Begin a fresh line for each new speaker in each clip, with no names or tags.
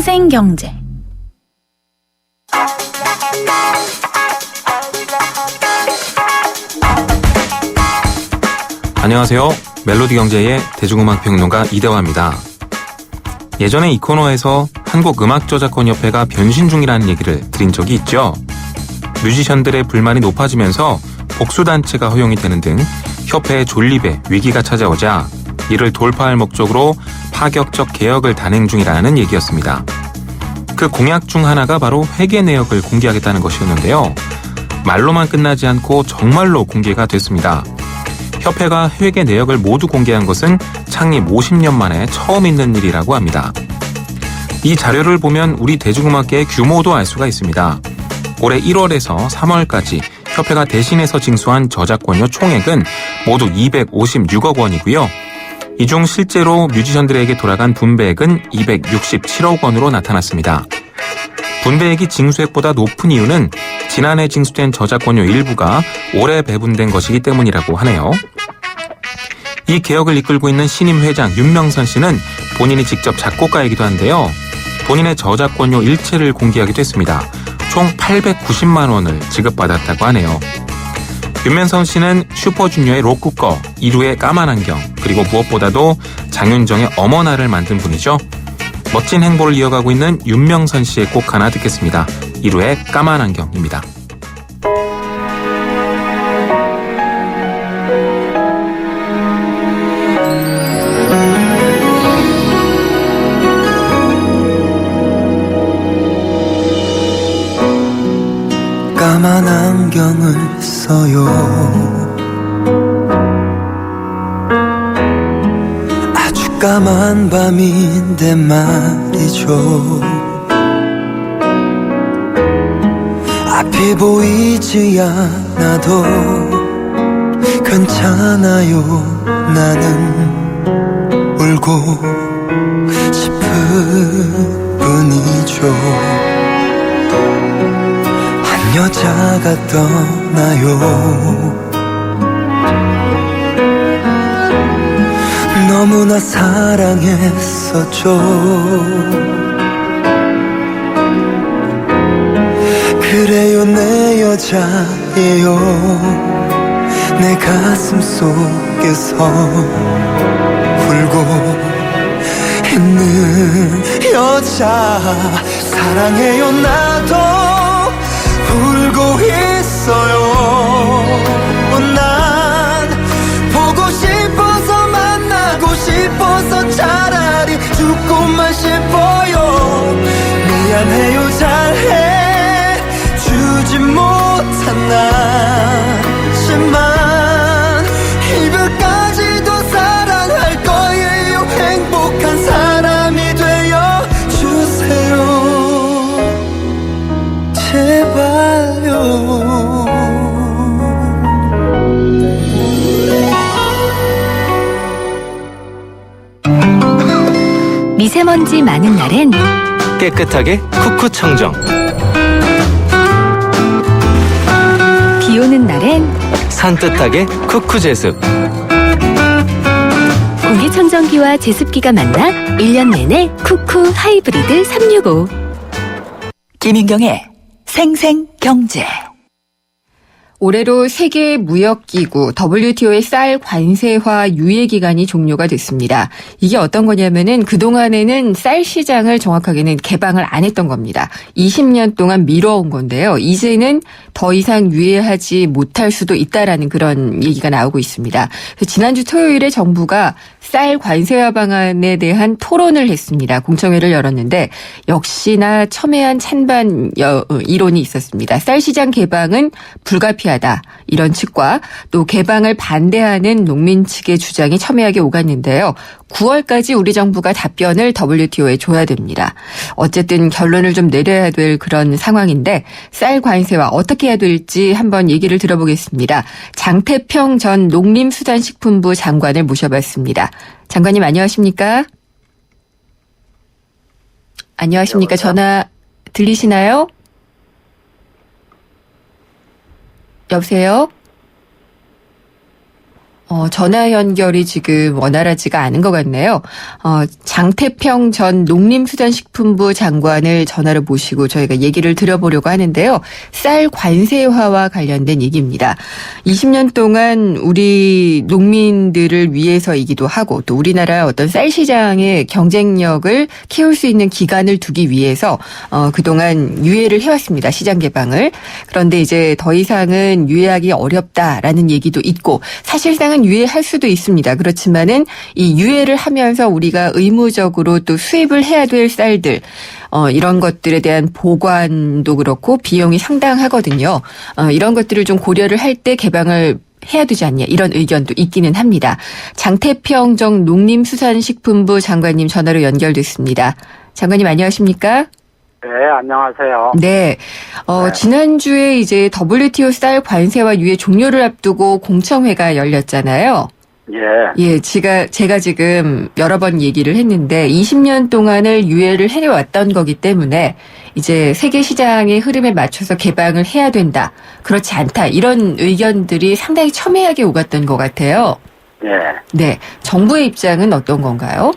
생생경제.
안녕하세요. 멜로디 경제의 대중음악평론가 이대화입니다. 예전에 이 코너에서 한국음악저작권협회가 변신 중이라는 얘기를 드린 적이 있죠. 뮤지션들의 불만이 높아지면서 복수단체가 허용이 되는 등 협회의 존립에 위기가 찾아오자 이를 돌파할 목적으로 파격적 개혁을 단행 중이라는 얘기였습니다. 그 공약 중 하나가 바로 회계 내역을 공개하겠다는 것이었는데요. 말로만 끝나지 않고 정말로 공개가 됐습니다. 협회가 회계 내역을 모두 공개한 것은 창립 50년 만에 처음 있는 일이라고 합니다. 이 자료를 보면 우리 대중음악계의 규모도 알 수가 있습니다. 올해 1월에서 3월까지 협회가 대신해서 징수한 저작권료 총액은 모두 256억 원이고요. 이 중 실제로 뮤지션들에게 돌아간 분배액은 267억 원으로 나타났습니다. 분배액이 징수액보다 높은 이유는 지난해 징수된 저작권료 일부가 올해 배분된 것이기 때문이라고 하네요. 이 개혁을 이끌고 있는 신임 회장 윤명선 씨는 본인이 직접 작곡가이기도 한데요. 본인의 저작권료 일체를 공개하기도 했습니다. 총 890만 원을 지급받았다고 하네요. 윤명선 씨는 슈퍼주니어의 로쿠꺼, 이루의 까만 안경, 그리고 무엇보다도 장윤정의 어머나를 만든 분이죠. 멋진 행보를 이어가고 있는 윤명선 씨의 곡 하나 듣겠습니다. 이루의 까만 안경입니다.
까만 안경을 써요. 아주 까만 밤인데 말이죠. 앞이 보이지 않아도 괜찮아요. 나는 울고 싶을 뿐이죠. 여자가 떠나요. 너무나 사랑했었죠. 그래요, 내 여자예요. 내 가슴 속에서 울고 있는 여자 사랑해요. 나도 울고 있어요. 난 보고 싶어서 만나고 싶어서 차라리 죽고만 싶어요. 미안해요. 잘해 주지 못한 나지만 이별까지도 사랑할 거예요. 행복한 사람이 되어 주세요. 제발요.
미세먼지 많은 날엔
깨끗하게 쿠쿠 청정,
비 오는 날엔
산뜻하게 쿠쿠 제습.
공기청정기와 제습기가 만나 1년 내내 쿠쿠 하이브리드 365.
김인경의 생생경제.
올해로 세계무역기구 WTO의 쌀 관세화 유예 기간이 종료가 됐습니다. 이게 어떤 거냐면은 그동안에는 쌀 시장을 정확하게는 개방을 안 했던 겁니다. 20년 동안 미뤄온 건데요. 이제는 더 이상 유예하지 못할 수도 있다라는 그런 얘기가 나오고 있습니다. 지난주 토요일에 정부가 쌀 관세화 방안에 대한 토론을 했습니다. 공청회를 열었는데 역시나 첨예한 찬반 이론이 있었습니다. 쌀 시장 개방은 불가피하다. 이런 측과 또 개방을 반대하는 농민 측의 주장이 첨예하게 오갔는데요. 9월까지 우리 정부가 답변을 WTO에 줘야 됩니다. 어쨌든 결론을 좀 내려야 될 그런 상황인데 쌀 관세와 어떻게 해야 될지 한번 얘기를 들어보겠습니다. 장태평 전 농림수산식품부 장관을 모셔봤습니다. 장관님 안녕하십니까? 안녕하십니까? 전화 들리시나요? 여보세요? 전화 연결이 지금 원활하지가 않은 것 같네요. 장태평 전 농림수산식품부 장관을 전화로 모시고 저희가 얘기를 들어보려고 하는데요. 쌀 관세화와 관련된 얘기입니다. 20년 동안 우리 농민들을 위해서이기도 하고 또 우리나라 어떤 쌀 시장의 경쟁력을 키울 수 있는 기간을 두기 위해서 그동안 유예를 해왔습니다. 시장 개방을. 그런데 이제 더 이상은 유예하기 어렵다라는 얘기도 있고 사실상은 유예할 수도 있습니다. 그렇지만은 이 유예를 하면서 우리가 의무적으로 또 수입을 해야 될 쌀들 이런 것들에 대한 보관도 그렇고 비용이 상당하거든요. 이런 것들을 좀 고려를 할 때 개방을 해야 되지 않냐 이런 의견도 있기는 합니다. 장태평 전 농림수산식품부 장관님 전화로 연결됐습니다. 장관님 안녕하십니까?
네, 안녕하세요.
네. 지난주에 이제 WTO 쌀 관세와 유예 종료를 앞두고 공청회가 열렸잖아요.
예.
제가 지금 여러 번 얘기를 했는데 20년 동안을 유예를 해왔던 거기 때문에 이제 세계 시장의 흐름에 맞춰서 개방을 해야 된다. 그렇지 않다. 이런 의견들이 상당히 첨예하게 오갔던 것 같아요.
예.
네. 정부의 입장은 어떤 건가요?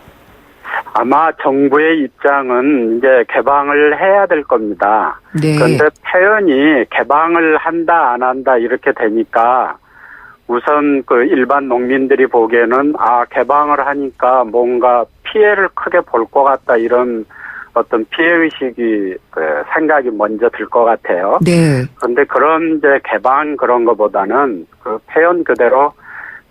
아마 정부의 입장은 이제 개방을 해야 될 겁니다.
네.
그런데 표현이 개방을 한다, 안 한다 이렇게 되니까 우선 그 일반 농민들이 보기에는 개방을 하니까 뭔가 피해를 크게 볼 것 같다 이런 어떤 피해의식이 생각이 먼저 들 것 같아요.
네.
그런데 그런 이제 개방 그런 거보다는 그 표현 그대로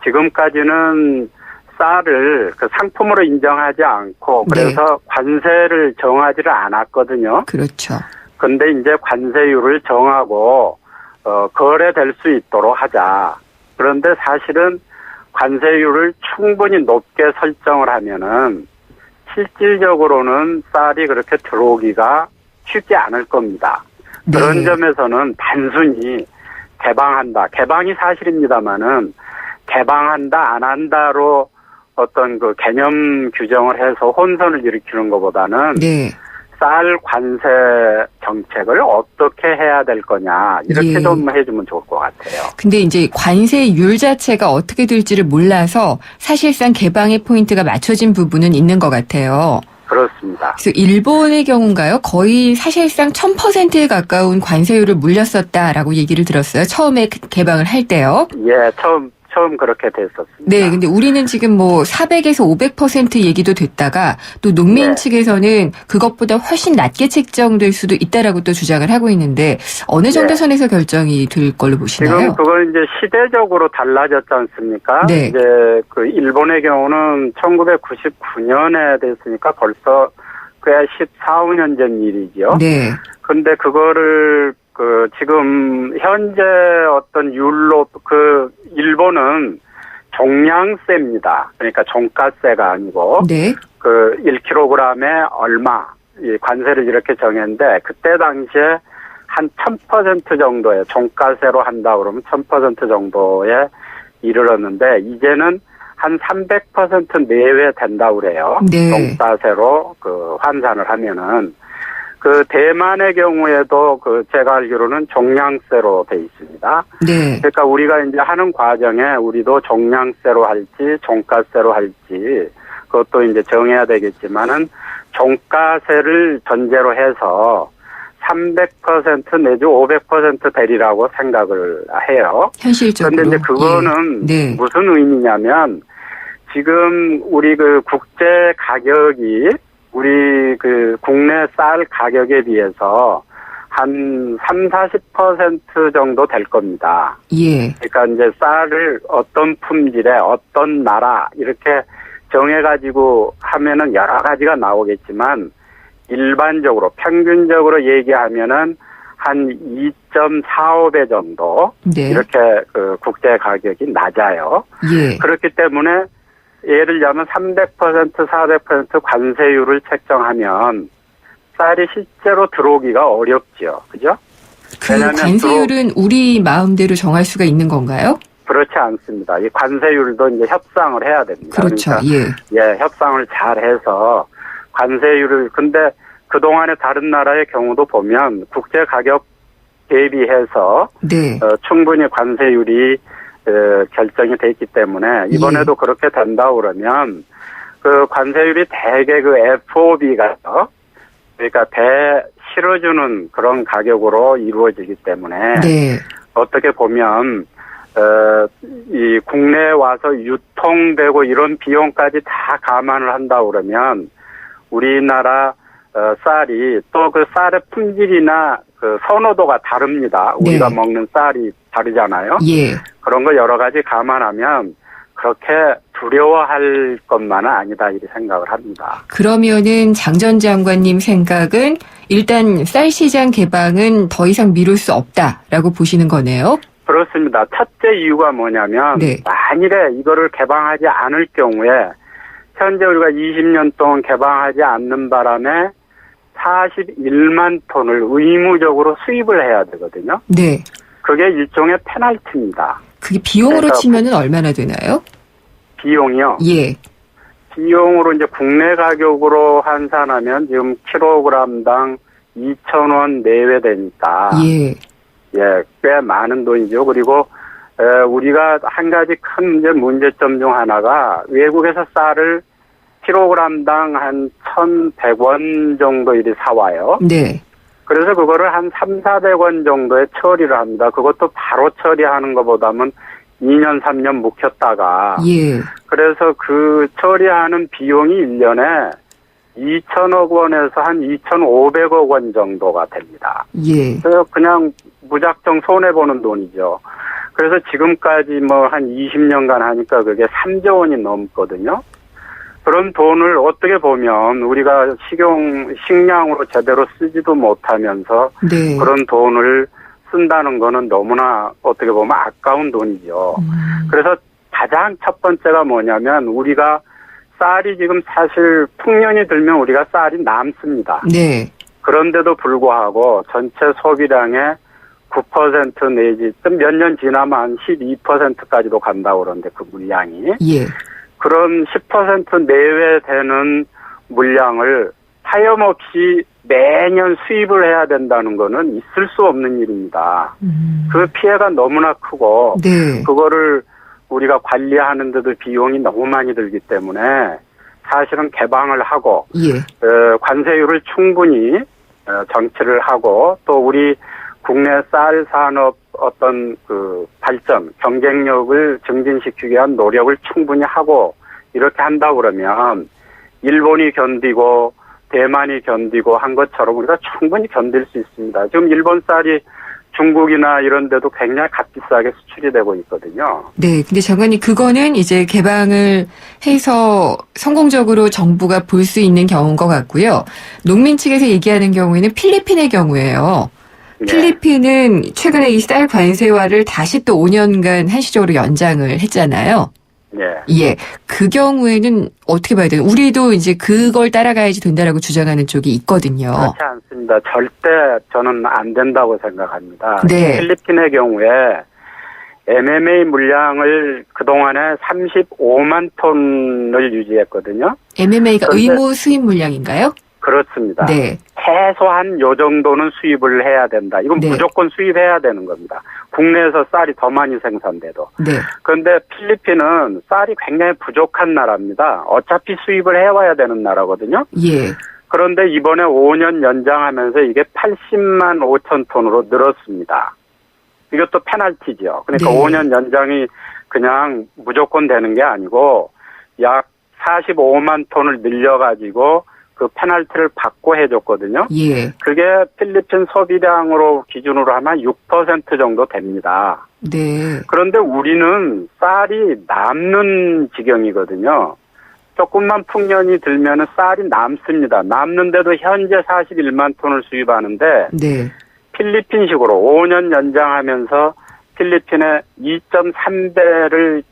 지금까지는 쌀을 그 상품으로 인정하지 않고 그래서 관세를 정하지를 않았거든요.
그렇죠.
근데 이제 관세율을 정하고 거래될 수 있도록 하자. 그런데 사실은 관세율을 충분히 높게 설정을 하면은 실질적으로는 쌀이 그렇게 들어오기가 쉽지 않을 겁니다.
네.
그런 점에서는 단순히 개방한다. 개방이 사실입니다만은 개방한다, 안 한다로 어떤 그 개념 규정을 해서 혼선을 일으키는 것보다는
네.
쌀 관세 정책을 어떻게 해야 될 거냐 이렇게 좀 해주면 좋을 것 같아요.
근데 이제 관세율 자체가 어떻게 될지를 몰라서 사실상 개방의 포인트가 맞춰진 부분은 있는 것 같아요.
그렇습니다.
그래서 일본의 경우인가요? 거의 사실상 1000%에 가까운 관세율을 물렸었다라고 얘기를 들었어요. 처음에 개방을 할 때요.
예, 처음 그렇게 됐었습니다.
네, 근데 우리는 지금 뭐 400에서 500% 얘기도 됐다가 또 농민
네.
측에서는 그것보다 훨씬 낮게 책정될 수도 있다라고 또 주장을 하고 있는데 어느 정도
네.
선에서 결정이 될 걸로 보시나요?
지금 그건 이제 시대적으로 달라졌지 않습니까?
네.
이제 그 일본의 경우는 1999년에 됐으니까 벌써 그야 14, 15년 전 일이죠.
네.
근데 그거를 지금 현재 어떤 율로 일본은 종량세입니다. 그러니까 종가세가 아니고
네.
1kg에 얼마 이 관세를 이렇게 정했는데 그때 당시에 한 1000% 정도의 종가세로 한다 그러면 1000% 정도에 이르렀는데 이제는 한 300% 내외 된다고 그래요.
네.
종가세로 환산을 하면은 대만의 경우에도 제가 알기로는 종량세로 돼 있습니다.
네.
그러니까 우리가 이제 하는 과정에 우리도 종량세로 할지 종가세로 할지 그것도 이제 정해야 되겠지만은 종가세를 전제로 해서 300% 내지 500% 되리라고 생각을 해요.
현실적으로.
그런데 이제 그거는
네.
무슨 의미냐면 지금 우리 국제 가격이 우리 국내 쌀 가격에 비해서 한 30-40% 정도 될 겁니다.
예.
그러니까 이제 쌀을 어떤 품질에 어떤 나라 이렇게 정해가지고 하면은 여러 가지가 나오겠지만 일반적으로 평균적으로 얘기하면은 한 2.45배 정도
네.
이렇게 국제 가격이 낮아요.
예.
그렇기 때문에 예를 들자면 300%, 400% 관세율을 책정하면 쌀이 실제로 들어오기가 어렵죠. 그죠?
그
왜냐하면
관세율은 우리 마음대로 정할 수가 있는 건가요?
그렇지 않습니다. 이 관세율도 이제 협상을 해야 됩니다.
그렇죠.
그러니까 협상을 잘 해서 관세율을 근데 그동안의 다른 나라의 경우도 보면 국제 가격 대비해서
네.
충분히 관세율이 결정이 돼 있기 때문에 이번에도 그렇게 된다 그러면 그 관세율이 대개 그 FOB가 그러니까 배 실어주는 그런 가격으로 이루어지기 때문에
네.
어떻게 보면 이 국내에 와서 유통되고 이런 비용까지 다 감안을 한다 그러면 우리나라 쌀이 또 그 쌀의 품질이나 그 선호도가 다릅니다. 우리가
네.
먹는 쌀이 다르잖아요.
예.
그런 거 여러 가지 감안하면 그렇게 두려워할 것만은 아니다 이렇게 생각을 합니다.
그러면은 장 전 장관님 생각은 일단 쌀 시장 개방은 더 이상 미룰 수 없다라고 보시는 거네요.
그렇습니다. 첫째 이유가 뭐냐면
네.
만일에 이거를 개방하지 않을 경우에 현재 우리가 20년 동안 개방하지 않는 바람에 41만 톤을 의무적으로 수입을 해야 되거든요.
네.
그게 일종의 페널티입니다.
그게 비용으로
그러니까
치면은 얼마나 되나요?
비용이요.
예.
비용으로 이제 국내 가격으로 환산하면 지금 킬로그램당 2,000원 내외 되니까
예.
예, 꽤 많은 돈이죠. 그리고 우리가 한 가지 큰 문제점 중 하나가 외국에서 쌀을 킬로그램당 한 1,100원 정도 이리 사와요.
네.
그래서 그거를 한 3,400원 정도에 처리를 합니다. 그것도 바로 처리하는 것보다는 2년, 3년 묵혔다가.
예.
그래서 그 처리하는 비용이 1년에 2천억 원에서 한 2,500억 원 정도가 됩니다.
예.
그래서 그냥 무작정 손해보는 돈이죠. 그래서 지금까지 뭐 한 20년간 하니까 그게 3조 원이 넘거든요. 그런 돈을 어떻게 보면 우리가 식량으로 제대로 쓰지도 못하면서
네.
그런 돈을 쓴다는 거는 너무나 어떻게 보면 아까운 돈이죠. 그래서 가장 첫 번째가 뭐냐면 우리가 쌀이 지금 사실 풍년이 들면 우리가 쌀이 남습니다.
네.
그런데도 불구하고 전체 소비량의 9% 내지 몇 년 지나면 한 12%까지도 간다고 그러는데 그 물량이.
예.
그런 10% 내외 되는 물량을 하염없이 매년 수입을 해야 된다는 거는 있을 수 없는 일입니다. 그 피해가 너무나 크고
네.
그거를 우리가 관리하는데도 비용이 너무 많이 들기 때문에 사실은 개방을 하고
예.
관세율을 충분히 정치를 하고 또 우리 국내 쌀 산업 어떤 그 발전, 경쟁력을 증진시키기 위한 노력을 충분히 하고 이렇게 한다 그러면 일본이 견디고 대만이 견디고 한 것처럼 우리가 충분히 견딜 수 있습니다. 지금 일본 쌀이 중국이나 이런 데도 굉장히 값비싸게 수출이 되고 있거든요.
네. 근데 장관님 그거는 이제 개방을 해서 성공적으로 정부가 볼 수 있는 경우인 것 같고요. 농민 측에서 얘기하는 경우에는 필리핀의 경우예요.
네.
필리핀은 최근에 이 쌀 관세화를 다시 또 5년간 한시적으로 연장을 했잖아요.
예.
예. 그 경우에는 어떻게 봐야 돼요? 우리도 이제 그걸 따라가야지 된다라고 주장하는 쪽이 있거든요.
그렇지 않습니다. 절대 저는 안 된다고 생각합니다.
네.
필리핀의 경우에 MMA 물량을 그동안에 35만 톤을 유지했거든요.
MMA가
그런데-
의무 수입 물량인가요?
그렇습니다.
네.
최소한 요 정도는 수입을 해야 된다. 이건
네.
무조건 수입해야 되는 겁니다. 국내에서 쌀이 더 많이 생산돼도.
네.
그런데 필리핀은 쌀이 굉장히 부족한 나라입니다. 어차피 수입을 해와야 되는 나라거든요.
예.
그런데 이번에 5년 연장하면서 이게 80만 5천 톤으로 늘었습니다. 이것도 페널티죠. 그러니까
네.
5년 연장이 그냥 무조건 되는 게 아니고 약 45만 톤을 늘려가지고 그 페널티를 받고 해줬거든요.
예.
그게 필리핀 소비량으로 기준으로 하면 6% 정도 됩니다.
네.
그런데 우리는 쌀이 남는 지경이거든요. 조금만 풍년이 들면은 쌀이 남습니다. 남는데도 현재 41만 톤을 수입하는데
네.
필리핀식으로 5년 연장하면서 필리핀에 2.3배를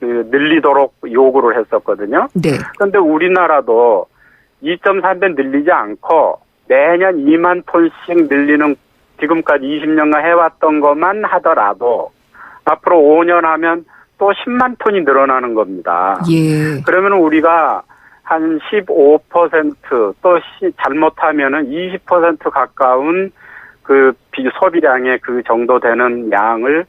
늘리도록 요구를 했었거든요.
네.
그런데 우리나라도 2.3배 늘리지 않고 매년 2만 톤씩 늘리는 지금까지 20년간 해왔던 것만 하더라도 앞으로 5년 하면 또 10만 톤이 늘어나는 겁니다.
예.
그러면 우리가 한 15% 또 잘못하면은 20% 가까운 그 소비량의 그 정도 되는 양을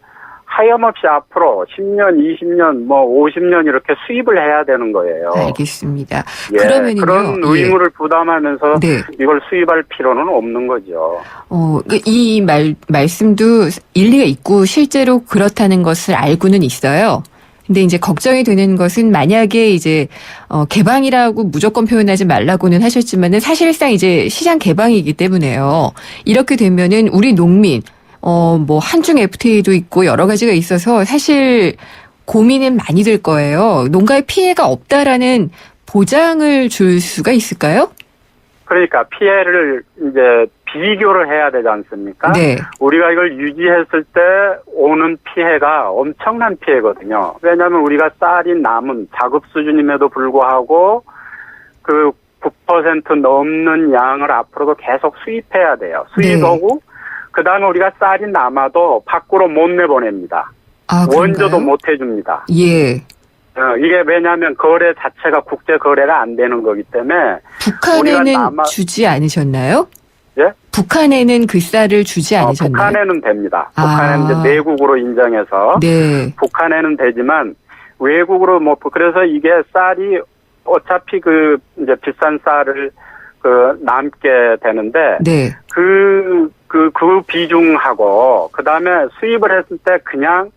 하염없이 앞으로 10년, 20년, 50년 이렇게 수입을 해야 되는 거예요.
알겠습니다.
예,
그러면은요.
그런 의무를 부담하면서
네.
이걸 수입할 필요는 없는 거죠.
이 말씀도 일리가 있고 실제로 그렇다는 것을 알고는 있어요. 근데 이제 걱정이 되는 것은 만약에 이제 개방이라고 무조건 표현하지 말라고는 하셨지만은 사실상 이제 시장 개방이기 때문에요. 이렇게 되면은 우리 농민 한중 FTA도 있고 여러 가지가 있어서 사실 고민은 많이 될 거예요. 농가에 피해가 없다라는 보장을 줄 수가 있을까요?
그러니까 피해를 이제 비교를 해야 되지 않습니까?
네.
우리가 이걸 유지했을 때 오는 피해가 엄청난 피해거든요. 왜냐하면 우리가 쌀이 남은 자급 수준임에도 불구하고 그 9% 넘는 양을 앞으로도 계속 수입해야 돼요. 수입하고 그다음에 우리가 쌀이 남아도 밖으로 못 내보냅니다.
아,
원조도 못 해줍니다.
예.
이게 왜냐하면 거래 자체가 국제 거래가 안 되는 거기 때문에
북한에는 주지 않으셨나요?
예?
북한에는 그 쌀을 주지 않으셨나요?
북한에는 됩니다. 북한은 이제 내국으로 인정해서
네.
북한에는 되지만 외국으로 그래서 이게 쌀이 어차피 이제 비싼 쌀을 남게 되는데
네.
그 비중하고 그다음에 수입을 했을 때 그냥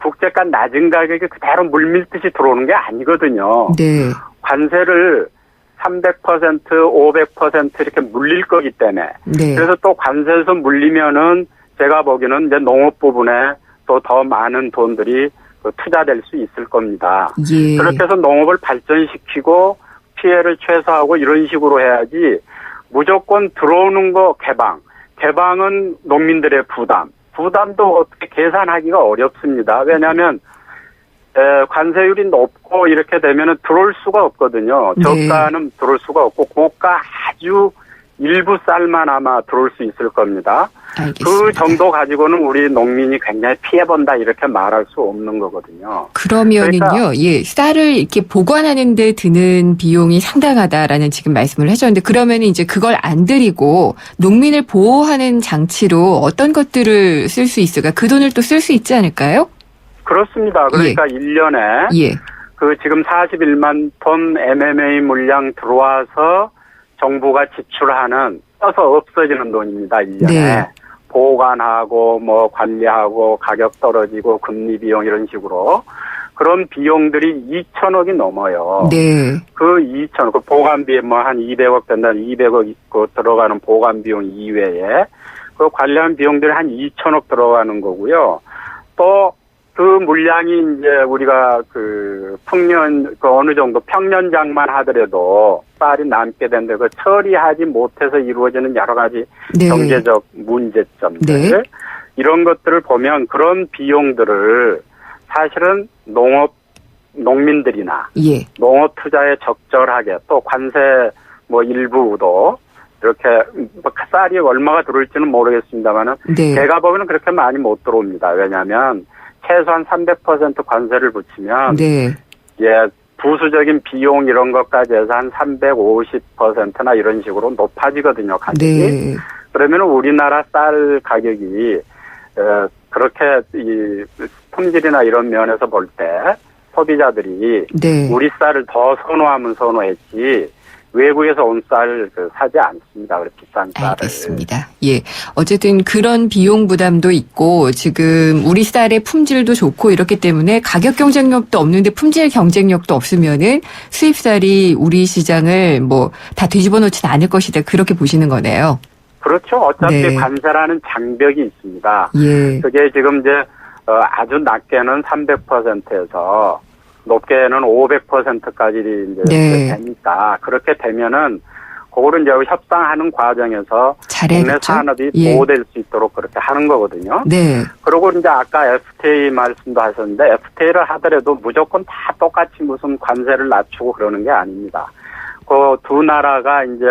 국제가 낮은 가격에 그대로 물밀듯이 들어오는 게 아니거든요.
네.
관세를 300%, 500% 이렇게 물릴 거기 때문에.
네.
그래서 또 관세에서 물리면은 제가 보기에는 이제 농업 부분에 또 더 많은 돈들이 투자될 수 있을 겁니다.
예.
그렇게 해서 농업을 발전시키고 피해를 최소화하고 이런 식으로 해야지 무조건 들어오는 거 개방은 농민들의 부담도 어떻게 계산하기가 어렵습니다. 왜냐하면 관세율이 높고 이렇게 되면은 들어올 수가 없거든요.
네.
저가는 들어올 수가 없고 고가 아주 일부 쌀만 아마 들어올 수 있을 겁니다.
알겠습니다.
그 정도 가지고는 우리 농민이 굉장히 피해본다 이렇게 말할 수 없는 거거든요.
그러면은요,
그러니까
쌀을 이렇게 보관하는 데 드는 비용이 상당하다라는 지금 말씀을 하셨는데, 그러면은 이제 그걸 안 들이고 농민을 보호하는 장치로 어떤 것들을 쓸 수 있을까? 그 돈을 또 쓸 수 있지 않을까요?
그렇습니다. 그러니까 1년에
예.
지금 41만 톤 MMA 물량 들어와서 정부가 지출하는 써서 없어지는 돈입니다. 1년에.
네.
보관하고 관리하고 가격 떨어지고 금리 비용 이런 식으로 그런 비용들이 2천억이 넘어요.
네.
그 2천억, 보관비 한 200억 된다면 200억 있고 들어가는 보관 비용 이외에 그 관리한 비용들이 한 2천억 들어가는 거고요. 또 그 물량이 이제 우리가 어느 정도 평년장만 하더라도 쌀이 남게 되는데 처리하지 못해서 이루어지는 여러 가지
네.
경제적 문제점들
네.
이런 것들을 보면 그런 비용들을 사실은 농민들이나
예.
농업 투자에 적절하게 또 관세 일부도 이렇게 쌀이 얼마가 들어올지는 모르겠습니다만은
네.
제가 보기에는 그렇게 많이 못 들어옵니다. 왜냐하면 최소한 300% 관세를 붙이면
네.
부수적인 비용 이런 것까지 해서 한 350%나 이런 식으로 높아지거든요, 가격이.
네.
그러면 우리나라 쌀 가격이 그렇게 이 품질이나 이런 면에서 볼 때 소비자들이
네.
우리 쌀을 더 선호하면 선호했지 외국에서 온 쌀 사지 않습니다. 그래 비싼 쌀을.
알겠습니다. 예. 어쨌든 그런 비용 부담도 있고 지금 우리 쌀의 품질도 좋고 이렇기 때문에 가격 경쟁력도 없는데 품질 경쟁력도 없으면은 수입 쌀이 우리 시장을 다 뒤집어 놓지는 않을 것이다. 그렇게 보시는 거네요.
그렇죠. 어차피
네.
관세라는 장벽이 있습니다.
예.
그게 지금 이제 아주 낮게는 300%에서 높게는 500%까지 이제
네.
되니까 그렇게 되면은 그거를 이제 협상하는 과정에서
잘해야겠죠.
국내 산업이
예.
보호될 수 있도록 그렇게 하는 거거든요.
네.
그리고 이제 아까 FTA 말씀도 하셨는데 FTA를 하더라도 무조건 다 똑같이 무슨 관세를 낮추고 그러는 게 아닙니다. 그 두 나라가 이제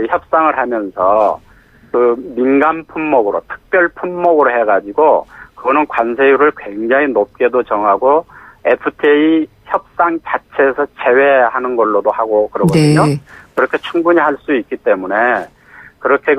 협상을 하면서 민간 품목으로 특별 품목으로 해가지고 그거는 관세율을 굉장히 높게도 정하고 FTA 협상 자체에서 제외하는 걸로도 하고 그러거든요.
네.
그렇게 충분히 할 수 있기 때문에 그렇게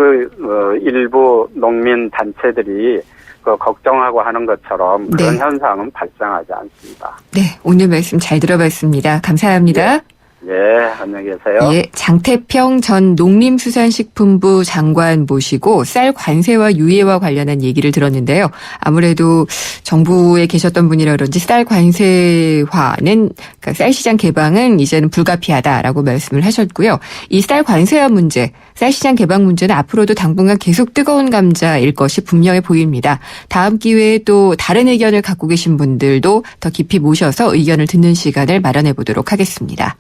일부 농민 단체들이 걱정하고 하는 것처럼 그런
네.
현상은 발생하지 않습니다.
네, 오늘 말씀 잘 들어봤습니다. 감사합니다.
예, 안녕히 계세요.
예, 장태평 전 농림수산식품부 장관 모시고 쌀 관세와 유예와 관련한 얘기를 들었는데요. 아무래도 정부에 계셨던 분이라 그런지 쌀 관세화는, 그러니까 쌀 시장 개방은 이제는 불가피하다라고 말씀을 하셨고요. 이 쌀 관세화 문제, 쌀 시장 개방 문제는 앞으로도 당분간 계속 뜨거운 감자일 것이 분명해 보입니다. 다음 기회에 또 다른 의견을 갖고 계신 분들도 더 깊이 모셔서 의견을 듣는 시간을 마련해 보도록 하겠습니다.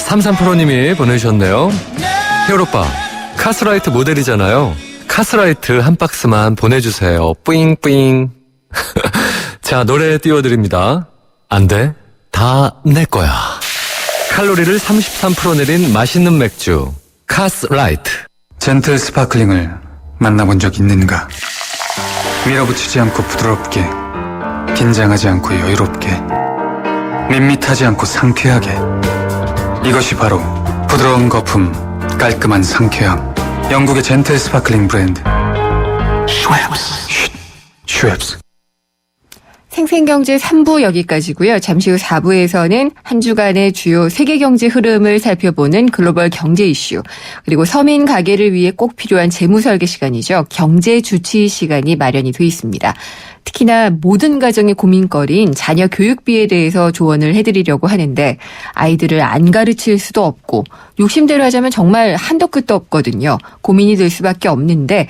33%님이 보내주셨네요. 히어로빠, 카스라이트 모델이잖아요. 카스라이트 한 박스만 보내주세요. 뿌잉뿌잉. 자, 노래 띄워드립니다. 안 돼. 다 내 거야. 칼로리를 33% 내린 맛있는 맥주. 카스라이트.
젠틀 스파클링을 만나본 적 있는가? 밀어붙이지 않고 부드럽게, 긴장하지 않고 여유롭게, 밋밋하지 않고 상쾌하게. 이것이 바로 부드러운 거품, 깔끔한 상쾌함. 영국의 젠틀 스파클링 브랜드 슈엡스.
생생경제 3부 여기까지고요. 잠시 후 4부에서는 한 주간의 주요 세계 경제 흐름을 살펴보는 글로벌 경제 이슈, 그리고 서민 가게를 위해 꼭 필요한 재무 설계 시간이죠. 경제 주치 시간이 마련이 돼 있습니다. 특히나 모든 가정의 고민거리인 자녀 교육비에 대해서 조언을 해드리려고 하는데 아이들을 안 가르칠 수도 없고 욕심대로 하자면 정말 한도 끝도 없거든요. 고민이 될 수밖에 없는데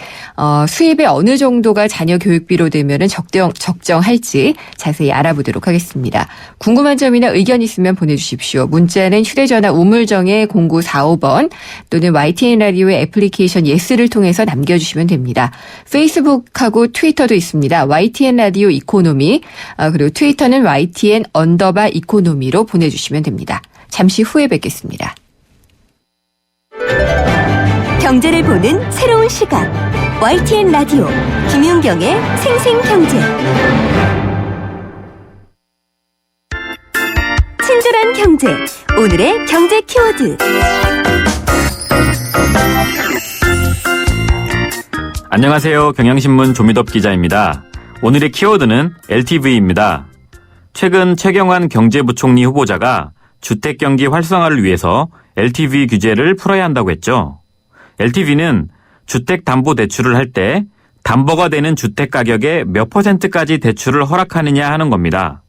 수입의 어느 정도가 자녀 교육비로 되면 적정할지 자세히 알아보도록 하겠습니다. 궁금한 점이나 의견 있으면 보내주십시오. 문자는 휴대전화 우물정의 0945번 또는 YTN 라디오의 애플리케이션 예스를 통해서 남겨주시면 됩니다. 페이스북하고 트위터도 있습니다. YTN 라디오 이코노미, 그리고 트위터는 YTN_이코노미로 보내주시면 됩니다. 잠시 후에 뵙겠습니다.
경제를 보는 새로운 시각. YTN 라디오 김윤경의 생생경제. 친절한 경제. 오늘의 경제 키워드.
안녕하세요. 경향신문 조미덕 기자입니다. 오늘의 키워드는 LTV입니다. 최근 최경환 경제부총리 후보자가 주택경기 활성화를 위해서 LTV 규제를 풀어야 한다고 했죠. LTV는 주택담보대출을 할 때 담보가 되는 주택가격의 몇 %까지 대출을 허락하느냐 하는 겁니다.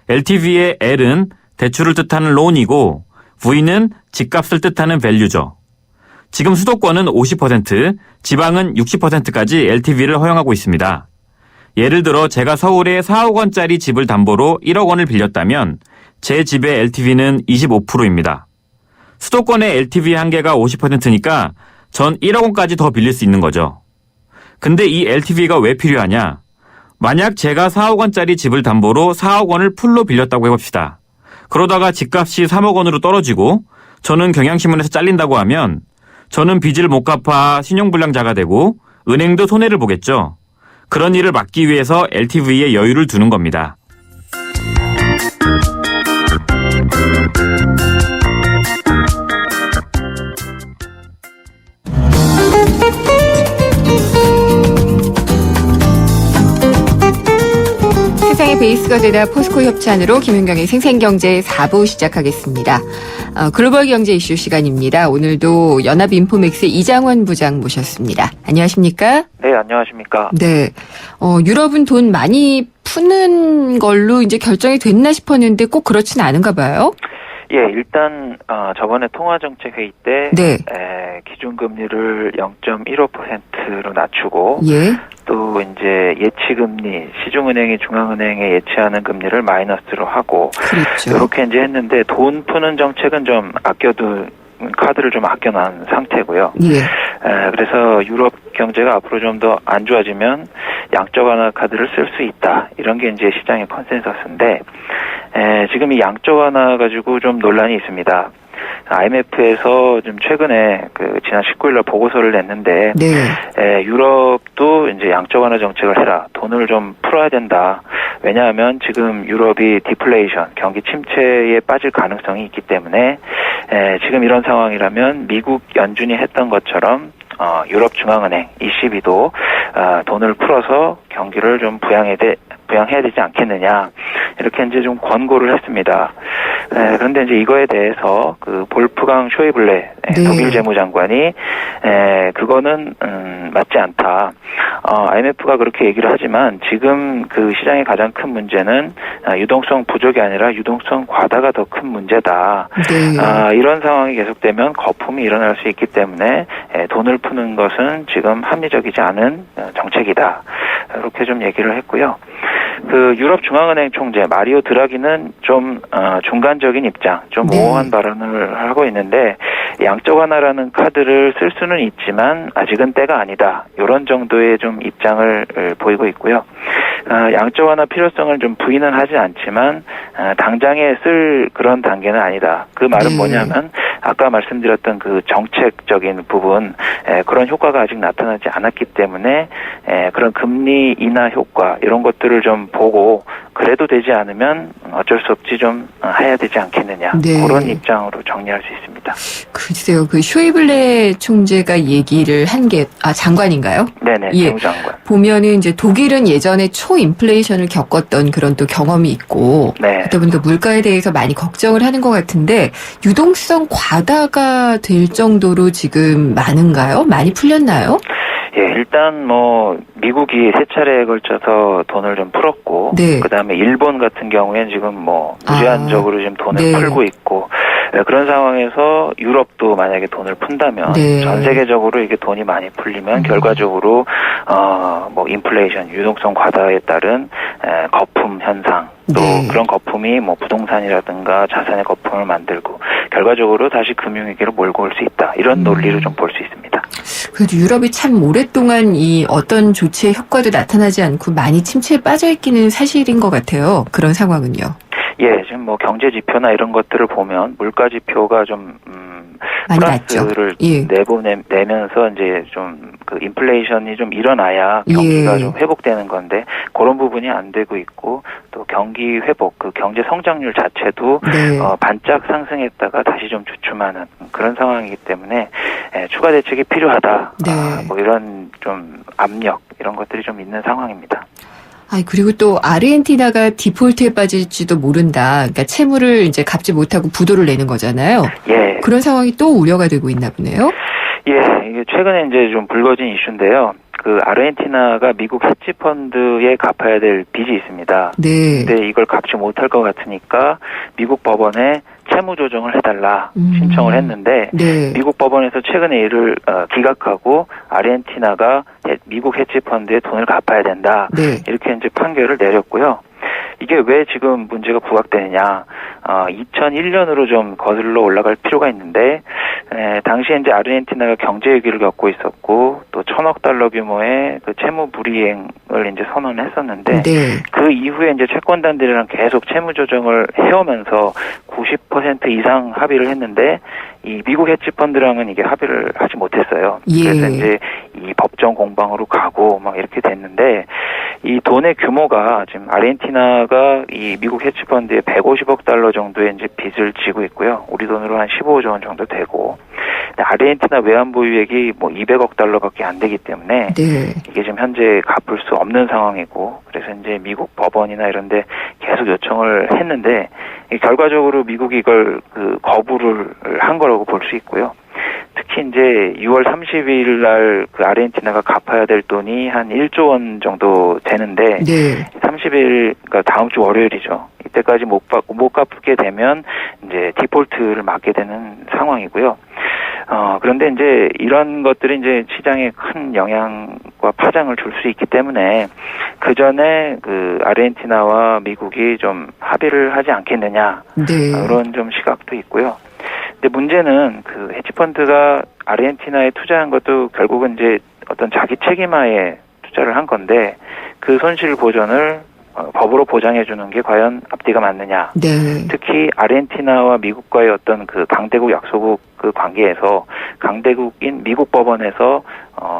LTV의 L은 대출을 뜻하는 론이고 V는 집값을 뜻하는 밸류죠. 지금 수도권은 50%, 지방은 60%까지 LTV를 허용하고 있습니다. 예를 들어 제가 서울에 4억 원짜리 집을 담보로 1억 원을 빌렸다면 제 집의 LTV는 25%입니다. 수도권의 LTV 한계가 50%니까 전 1억 원까지 더 빌릴 수 있는 거죠. 근데 이 LTV가 왜 필요하냐? 만약 제가 4억 원짜리 집을 담보로 4억 원을 풀로 빌렸다고 해봅시다. 그러다가 집값이 3억 원으로 떨어지고 저는 경향신문에서 잘린다고 하면 저는 빚을 못 갚아 신용불량자가 되고 은행도 손해를 보겠죠. 그런 일을 막기 위해서 LTV에 여유를 두는 겁니다.
세상의 베이스가 되다 포스코 협찬으로 김윤경의 생생경제 4부 시작하겠습니다. 글로벌 경제 이슈 시간입니다. 오늘도 연합인포맥스 이장원 부장 모셨습니다. 안녕하십니까?
네, 안녕하십니까?
네. 유럽은 돈 많이 푸는 걸로 이제 결정이 됐나 싶었는데 꼭 그렇진 않은가 봐요.
예, 일단 저번에 통화정책회의 때
네.
기준금리를 0.15%로 낮추고
예.
또 이제 예치금리, 시중은행이 중앙은행에 예치하는 금리를 마이너스로 하고
그렇죠.
이렇게 이제 했는데 돈 푸는 정책은 좀 카드를 좀 아껴놓은 상태고요.
예.
그래서 유럽 경제가 앞으로 좀 더 안 좋아지면 양적 완화 카드를 쓸 수 있다. 이런 게 이제 시장의 컨센서스인데, 지금 이 양적 완화 가지고 좀 논란이 있습니다. IMF에서 좀 최근에 지난 19일날 보고서를 냈는데,
네.
유럽도 이제 양적 완화 정책을 해라. 돈을 좀 풀어야 된다. 왜냐하면 지금 유럽이 디플레이션, 경기 침체에 빠질 가능성이 있기 때문에 지금 이런 상황이라면 미국 연준이 했던 것처럼 유럽중앙은행 ECB도 돈을 풀어서 경기를 좀 부양해야 되지 않겠느냐 이렇게 이제 좀 권고를 했습니다. 그런데 이제 이거에 대해서 그 볼프강 쇼이블레 독일 재무장관이 그거는 맞지 않다. IMF가 그렇게 얘기를 하지만 지금 그 시장의 가장 큰 문제는 유동성 부족이 아니라 유동성 과다가 더 큰 문제다.
네.
이런 상황이 계속되면 거품이 일어날 수 있기 때문에 돈을 푸는 것은 지금 합리적이지 않은 정책이다. 이렇게 좀 얘기를 했고요. 그 유럽 중앙은행 총재 마리오 드라기는 좀 중간적인 입장, 좀 모호한 발언을 하고 있는데 양적 완화라는 카드를 쓸 수는 있지만 아직은 때가 아니다. 이런 정도의 좀 입장을 보이고 있고요. 양적 완화 필요성을 좀 부인은 하지 않지만 당장에 쓸 그런 단계는 아니다. 그 말은 뭐냐면 아까 말씀드렸던 그 정책적인 부분 그런 효과가 아직 나타나지 않았기 때문에 그런 금리 인하 효과 이런 것들을 좀 보고 그래도 되지 않으면 어쩔 수 없지 좀 해야 되지 않겠느냐.
네.
그런 입장으로 정리할 수 있습니다.
글쎄요. 그 쇼이블레 총재가 얘기를 한 게 장관인가요?
네네.
예.
재무장관.
보면은 이제 독일은 예전에 초인플레이션을 겪었던 그런 또 경험이 있고
네.
그러다 보니까 물가에 대해서 많이 걱정을 하는 것 같은데 유동성 과다가 될 정도로 지금 많은가요? 많이 풀렸나요?
예, 일단 뭐 미국이 세 차례에 걸쳐서 돈을 좀 풀었고,
네.
그다음에 일본 같은 경우에는 지금 뭐 무제한적으로 지금 돈을
네.
풀고 있고 그런 상황에서 유럽도 만약에 돈을 푼다면
네.
전 세계적으로 이게 돈이 많이 풀리면 결과적으로 뭐 인플레이션, 유동성 과다에 따른 거품 현상. 또
네.
그런 거품이 뭐 부동산이라든가 자산의 거품을 만들고 결과적으로 다시 금융위기로 몰고 올 수 있다. 이런 논리를 좀 볼 수 있습니다.
그래도 유럽이 참 오랫동안 이 어떤 조치의 효과도 나타나지 않고 많이 침체에 빠져 있기는 사실인 것 같아요. 그런 상황은요.
예, 지금 뭐 경제 지표나 이런 것들을 보면 물가 지표가 좀
많이 낮죠.
플러스를
예.
내면서 이제 좀 그 인플레이션이 좀 일어나야 경기가
예.
좀 회복되는 건데 그런 부분이 안 되고 있고 또 경기 회복, 그 경제 성장률 자체도
네.
반짝 상승했다가 다시 좀 주춤하는 그런 상황이기 때문에 추가 대책이 필요하다.
네.
뭐 이런 좀 압력 이런 것들이 좀 있는 상황입니다.
그리고 또 아르헨티나가 디폴트에 빠질지도 모른다. 그러니까 채무를 이제 갚지 못하고 부도를 내는 거잖아요.
예.
그런 상황이 또 우려가 되고 있나 보네요.
예, 이게 최근에 이제 좀 불거진 이슈인데요. 그 아르헨티나가 미국 헤지 펀드에 갚아야 될 빚이 있습니다.
네.
근데 이걸 갚지 못할 것 같으니까 미국 법원에 채무 조정을 해달라 신청을 했는데
네.
미국 법원에서 최근에 이를 기각하고 아르헨티나가 미국 헤지 펀드에 돈을 갚아야 된다.
네.
이렇게 이제 판결을 내렸고요. 이게 왜 지금 문제가 부각되느냐? 2001년으로 좀 거슬러 올라갈 필요가 있는데 당시에 이제 아르헨티나가 경제 위기를 겪고 있었고 또 1,000억 달러 규모의 그 채무 불이행을 이제 선언했었는데
네.
그 이후에 이제 채권단들이랑 계속 채무 조정을 해오면서 90% 이상 합의를 했는데 이 미국 헤지펀드랑은 이게 합의를 하지 못했어요.
예.
그래서 이제 이 법정 공방으로 가고 막 이렇게 됐는데 이 돈의 규모가 지금 아르헨티나가 이 미국 헤지펀드에 150억 달러 정도의 이제 빚을 지고 있고요. 우리 돈으로 한 15조 원 정도 되고 아르헨티나 외환보유액이 뭐 200억 달러밖에 안 되기 때문에
네.
이게 지금 현재 갚을 수 없는 상황이고 그래서 이제 미국 법원이나 이런 데 계속 요청을 했는데 결과적으로 미국이 이걸 그 거부를 한 거라고 볼 수 있고요. 특히 이제 6월 30일 날 그 아르헨티나가 갚아야 될 돈이 한 1조 원 정도 되는데
네.
30일 그러니까 다음 주 월요일이죠. 이때까지 못 갚게 되면 이제 디폴트를 맞게 되는 상황이고요. 그런데 이제 이런 것들이 이제 시장에 큰 영향과 파장을 줄 수 있기 때문에 그 전에 그 아르헨티나와 미국이 좀 합의를 하지 않겠느냐.
네.
그런 좀 시각도 있고요. 근데 문제는 그 헤지펀드가 아르헨티나에 투자한 것도 결국은 이제 어떤 자기 책임하에 투자를 한 건데 그 손실 보전을 법으로 보장해 주는 게 과연 앞뒤가 맞느냐.
네.
특히 아르헨티나와 미국과의 어떤 그 강대국 약소국 그 관계에서 강대국인 미국 법원에서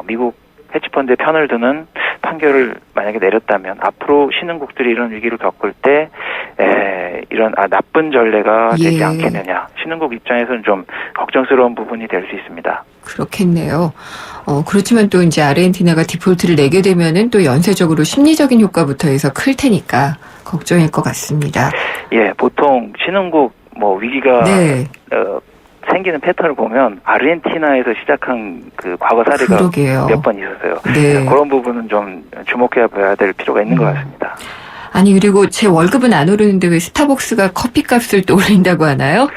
미국 헤지펀드의 편을 드는 판결을 만약에 내렸다면 앞으로 신흥국들이 이런 위기를 겪을 때 이런 나쁜 전례가 되지 않겠느냐. 신흥국 입장에서는 좀 걱정스러운 부분이 될 수 있습니다.
그렇겠네요. 그렇지만 또 이제 아르헨티나가 디폴트를 내게 되면은 또 연쇄적으로 심리적인 효과부터 해서 클 테니까 걱정일 것 같습니다.
예, 보통 신흥국 위기가 생기는 패턴을 보면 아르헨티나에서 시작한 그 과거 사례가 몇 번 있었어요.
네.
그런 부분은 좀 주목해 봐야 될 필요가 있는 것 같습니다.
아니 그리고 제 월급은 안 오르는데 왜 스타벅스가 커피값을 또 올린다고 하나요?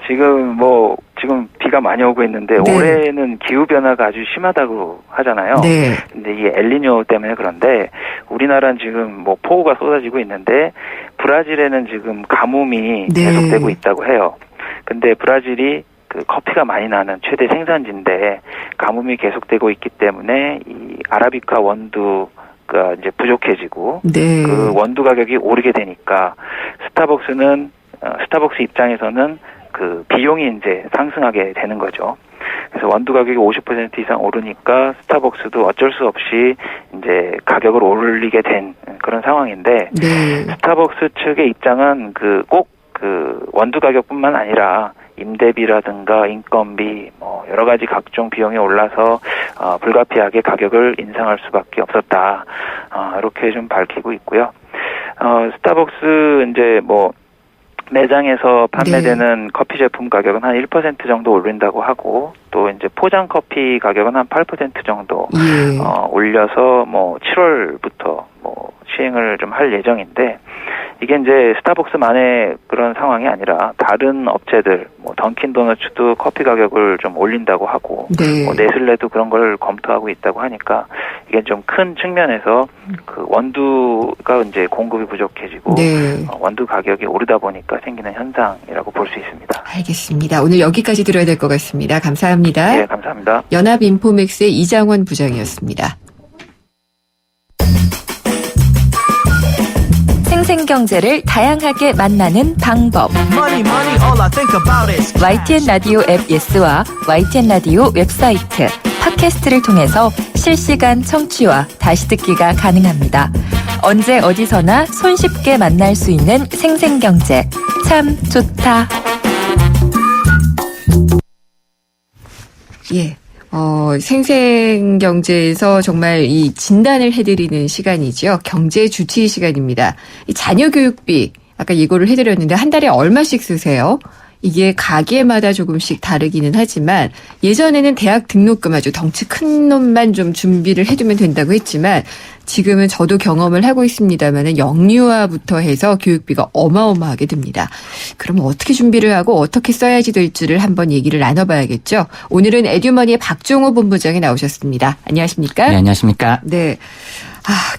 지금 비가 많이 오고 있는데 올해는 기후 변화가 아주 심하다고 하잖아요.
네.
근데 이게 엘니뇨 때문에 그런데 우리나라는 지금 폭우가 쏟아지고 있는데 브라질에는 지금 가뭄이 계속되고 있다고 해요. 근데 브라질이 그 커피가 많이 나는 최대 생산지인데 가뭄이 계속되고 있기 때문에 이 아라비카 원두가 이제 부족해지고 그 원두 가격이 오르게 되니까 스타벅스 입장에서는 그 비용이 이제 상승하게 되는 거죠. 그래서 원두 가격이 50% 이상 오르니까 스타벅스도 어쩔 수 없이 이제 가격을 올리게 된 그런 상황인데 스타벅스 측의 입장은 꼭 원두 가격뿐만 아니라 임대비라든가 인건비 여러 가지 각종 비용이 올라서 불가피하게 가격을 인상할 수밖에 없었다. 이렇게 좀 밝히고 있고요. 스타벅스 이제 매장에서 판매되는 커피 제품 가격은 한 1% 정도 올린다고 하고 또 이제 포장 커피 가격은 한 8% 정도 올려서 7월부터 시행을 좀 할 예정인데 이게 이제 스타벅스만의 그런 상황이 아니라 다른 업체들 던킨 도너츠도 커피 가격을 좀 올린다고 하고 네슬레도 그런 걸 검토하고 있다고 하니까 이게 좀 큰 측면에서 그 원두가 이제 공급이 부족해지고 원두 가격이 오르다 보니까 생기는 현상이라고 볼 수 있습니다.
알겠습니다. 오늘 여기까지 들어야 될 것 같습니다. 감사합니다.
네, 감사합니다.
연합인포맥스의 이장원 부장이었습니다.
생생경제를 다양하게 만나는 방법. YTN 라디오 앱 예스와 YTN 라디오 웹사이트, 팟캐스트를 통해서 실시간 청취와 다시 듣기가 가능합니다. 언제 어디서나 손쉽게 만날 수 있는 생생경제. 참 좋다.
예. 생생경제에서 정말 이 진단을 해드리는 시간이죠. 경제 주치 시간입니다. 이 자녀 교육비, 아까 예고를 해드렸는데 한 달에 얼마씩 쓰세요? 이게 가게마다 조금씩 다르기는 하지만 예전에는 대학 등록금 아주 덩치 큰 놈만 좀 준비를 해두면 된다고 했지만 지금은 저도 경험을 하고 있습니다만 영유아부터 해서 교육비가 어마어마하게 듭니다. 그럼 어떻게 준비를 하고 어떻게 써야지 될지를 한번 얘기를 나눠봐야겠죠. 오늘은 에듀머니의 박종호 본부장이 나오셨습니다. 안녕하십니까?
네, 안녕하십니까?
네.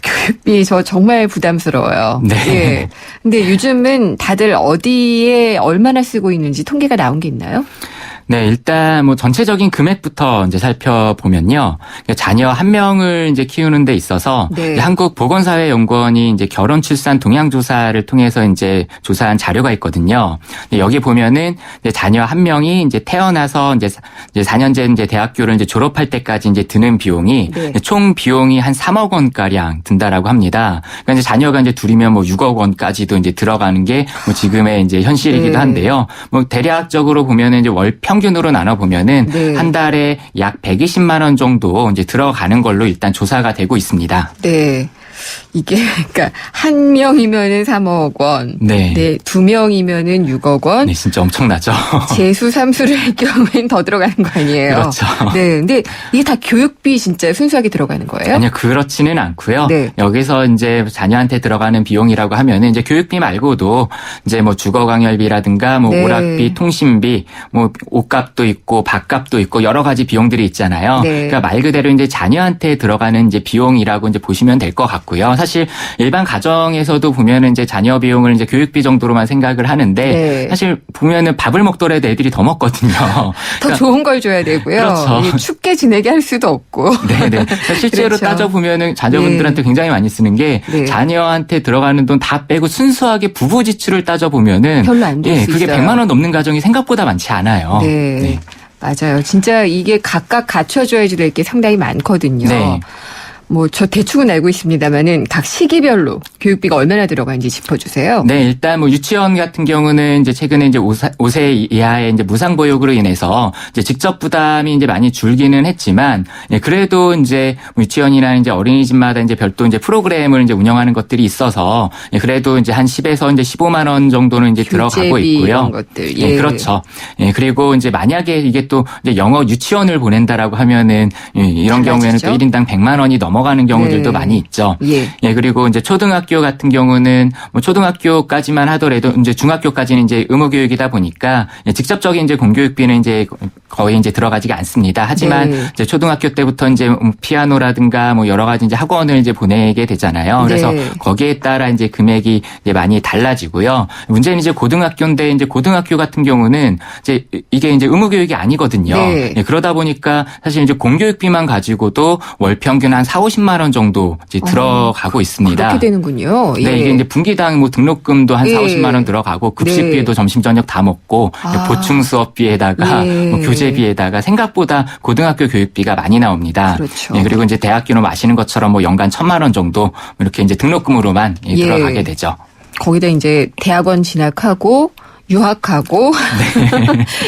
교육비 저 정말 부담스러워요.
네.
예. 근데 요즘은 다들 어디에 얼마나 쓰고 있는지 통계가 나온 게 있나요?
네, 일단 전체적인 금액부터 이제 살펴보면요. 자녀 한 명을 이제 키우는 데 있어서 한국보건사회연구원이 이제 결혼 출산 동향 조사를 통해서 이제 조사한 자료가 있거든요. 여기 보면은 이제 자녀 한 명이 이제 태어나서 이제 4년제 이제 대학교를 이제 졸업할 때까지 이제 드는 비용이 총 비용이 한 3억 원가량 든다라고 합니다. 그러니까 이제 자녀가 이제 둘이면 6억 원까지도 이제 들어가는 게 지금의 이제 현실이기도 한데요. 대략적으로 보면은 이제 월 평균으로 나눠보면은 한 달에 약 120만 원 정도 이제 들어가는 걸로 일단 조사가 되고 있습니다.
네. 이게 그러니까 한 명이면은 3억 원, 두 명이면은 6억 원.
네, 진짜 엄청나죠.
재수 삼수를 할 경우엔 더 들어가는 거 아니에요?
그렇죠.
네, 근데 이게 다 교육비 진짜 순수하게 들어가는 거예요?
아니요, 그렇지는 않고요. 여기서 이제 자녀한테 들어가는 비용이라고 하면은 이제 교육비 말고도 이제 주거 강열비라든가 오락비, 통신비, 옷값도 있고 밥값도 있고 여러 가지 비용들이 있잖아요. 그러니까 말 그대로 이제 자녀한테 들어가는 이제 비용이라고 이제 보시면 될 것 같고요. 사실 일반 가정에서도 보면은 이제 자녀 비용을 이제 교육비 정도로만 생각을 하는데 사실 보면은 밥을 먹더라도 애들이 더 먹거든요.
더 좋은 걸 줘야 되고요.
그렇죠.
춥게 지내게 할 수도 없고.
네네. 실제로 따져 보면은 자녀분들한테 굉장히 많이 쓰는 게 자녀한테 들어가는 돈 다 빼고 순수하게 부부 지출을 따져 보면은
별로 안 될 수
그게
있어요.
100만 원 넘는 가정이 생각보다 많지 않아요.
맞아요. 진짜 이게 각각 갖춰줘야지 될 게 상당히 많거든요. 뭐 저 대충은 알고 있습니다만은 각 시기별로 교육비가 얼마나 들어가는지 짚어주세요.
네, 일단 뭐 유치원 같은 경우는 이제 최근에 이제 5세 이하의 이제 무상보육으로 인해서 이제 직접 부담이 이제 많이 줄기는 했지만, 예, 그래도 이제 유치원이나 이제 어린이집마다 이제 별도 이제 프로그램을 이제 운영하는 것들이 있어서, 예, 그래도 이제 한 10에서 이제 15만 원 정도는 이제 들어가고 있고요.
이런 것들.
예, 그렇죠. 예, 그리고 이제 만약에 이게 또 이제 영어 유치원을 보낸다라고 하면은, 예, 이런 경우에는 또 1인당 100만 원이 넘어가는 경우들도 많이 있죠. 예, 그리고 이제 초등학교 같은 경우는 뭐 초등학교까지만 하더라도 이제 중학교까지는 이제 의무교육이다 보니까 직접적인 이제 공교육비는 이제 거의 이제 들어가지가 않습니다. 하지만 이제 초등학교 때부터 이제 피아노라든가 뭐 여러 가지 이제 학원을 이제 보내게 되잖아요. 그래서 거기에 따라 이제 금액이 이제 많이 달라지고요. 문제는 이제 고등학교인데 이제 고등학교 같은 경우는 이제 이게 이제 의무교육이 아니거든요. 예, 그러다 보니까 사실 이제 공교육비만 가지고도 월 평균 한 40-50만 원 정도 이제 들어가고 있습니다.
그렇게 되는군요. 예.
네, 이게 이제 분기당 뭐 등록금도 한 40-50만 원 들어가고 급식비에도 점심 저녁 다 먹고 보충 수업비에다가 뭐 교재비에다가 생각보다 고등학교 교육비가 많이 나옵니다.
그렇죠.
예, 그리고 이제 대학교는 아시는 것처럼 뭐 연간 1,000만 원 정도 이렇게 이제 등록금으로만 들어가게 되죠.
거기다 이제 대학원 진학하고 유학하고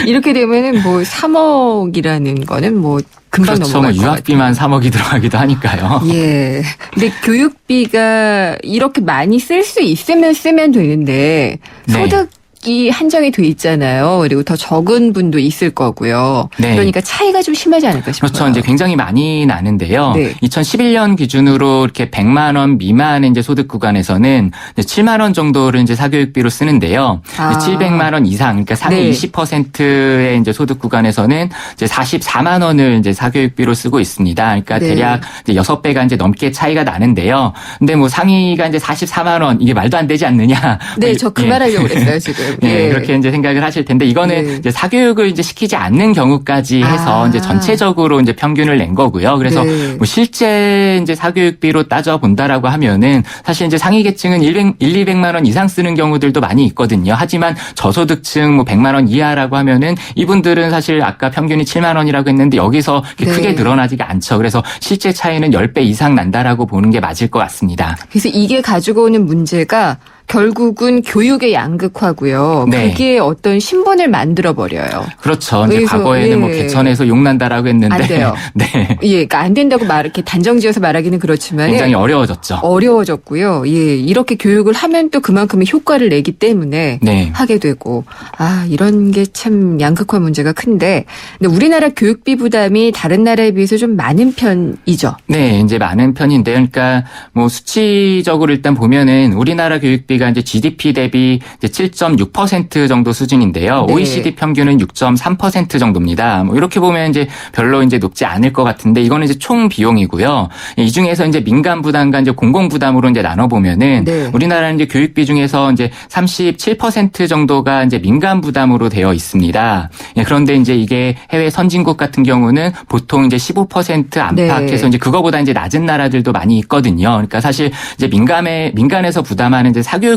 이렇게 되면은 뭐 3억이라는 거는 뭐 금방
그렇죠.
넘어갈
뭐
것
유학비만 3억이 들어가기도 하니까요.
예. 근데 교육비가 이렇게 많이 쓸 수 있으면 쓰면 되는데 소득이 한정이 돼 있잖아요. 그리고 더 적은 분도 있을 거고요.
네.
그러니까 차이가 좀 심하지 않을까 싶어요.
그렇죠. 이제 굉장히 많이 나는데요. 2011년 기준으로 이렇게 100만 원 미만의 이제 소득 구간에서는 이제 7만 원 정도를 이제 사교육비로 쓰는데요. 700만 원 이상, 그러니까 상위 20%의 이제 소득 구간에서는 이제 44만 원을 이제 사교육비로 쓰고 있습니다. 그러니까 대략 이제 6배가 이제 넘게 차이가 나는데요. 근데 뭐 상위가 이제 44만 원, 이게 말도 안 되지 않느냐.
네, 저 그 말 하려고 그랬어요, 지금.
네, 그렇게 이제 생각을 하실 텐데 이거는 이제 사교육을 이제 시키지 않는 경우까지 해서 이제 전체적으로 이제 평균을 낸 거고요. 그래서 뭐 실제 이제 사교육비로 따져 본다라고 하면은 사실 이제 상위 계층은 200만 원 이상 쓰는 경우들도 많이 있거든요. 하지만 저소득층 뭐 100만 원 이하라고 하면은 이분들은 사실 아까 평균이 7만 원이라고 했는데 여기서 크게 늘어나지가 않죠. 그래서 실제 차이는 10배 이상 난다라고 보는 게 맞을 것 같습니다.
그래서 이게 가지고 오는 문제가 결국은 교육의 양극화고요. 그게 어떤 신분을 만들어 버려요.
그렇죠. 이제 과거에는 뭐 개천에서 욕난다라고 했는데
안 돼요.
네.
예, 그러니까 안 된다고 이렇게 단정지어서 말하기는 그렇지만
굉장히 어려워졌죠.
어려워졌고요. 예, 이렇게 교육을 하면 또 그만큼의 효과를 내기 때문에 하게 되고 이런 게 참 양극화 문제가 큰데 근데 우리나라 교육비 부담이 다른 나라에 비해서 좀 많은 편이죠.
네, 이제 많은 편인데요. 그러니까 뭐 수치적으로 일단 보면은 우리나라 교육비 이제 GDP 대비 이제 7.6% 정도 수준인데요. OECD 평균은 6.3% 정도입니다. 뭐 이렇게 보면 이제 별로 이제 높지 않을 것 같은데 이거는 이제 총 비용이고요. 이 중에서 이제 민간 부담과 이제 공공 부담으로 이제 나눠 보면은 우리나라는 이제 교육비 중에서 이제 37% 정도가 이제 민간 부담으로 되어 있습니다. 그런데 이제 이게 해외 선진국 같은 경우는 보통 이제 15% 안팎에서 이제 그거보다 이제 낮은 나라들도 많이 있거든요. 그러니까 사실 이제 민간에서 부담하는 이제 사교육비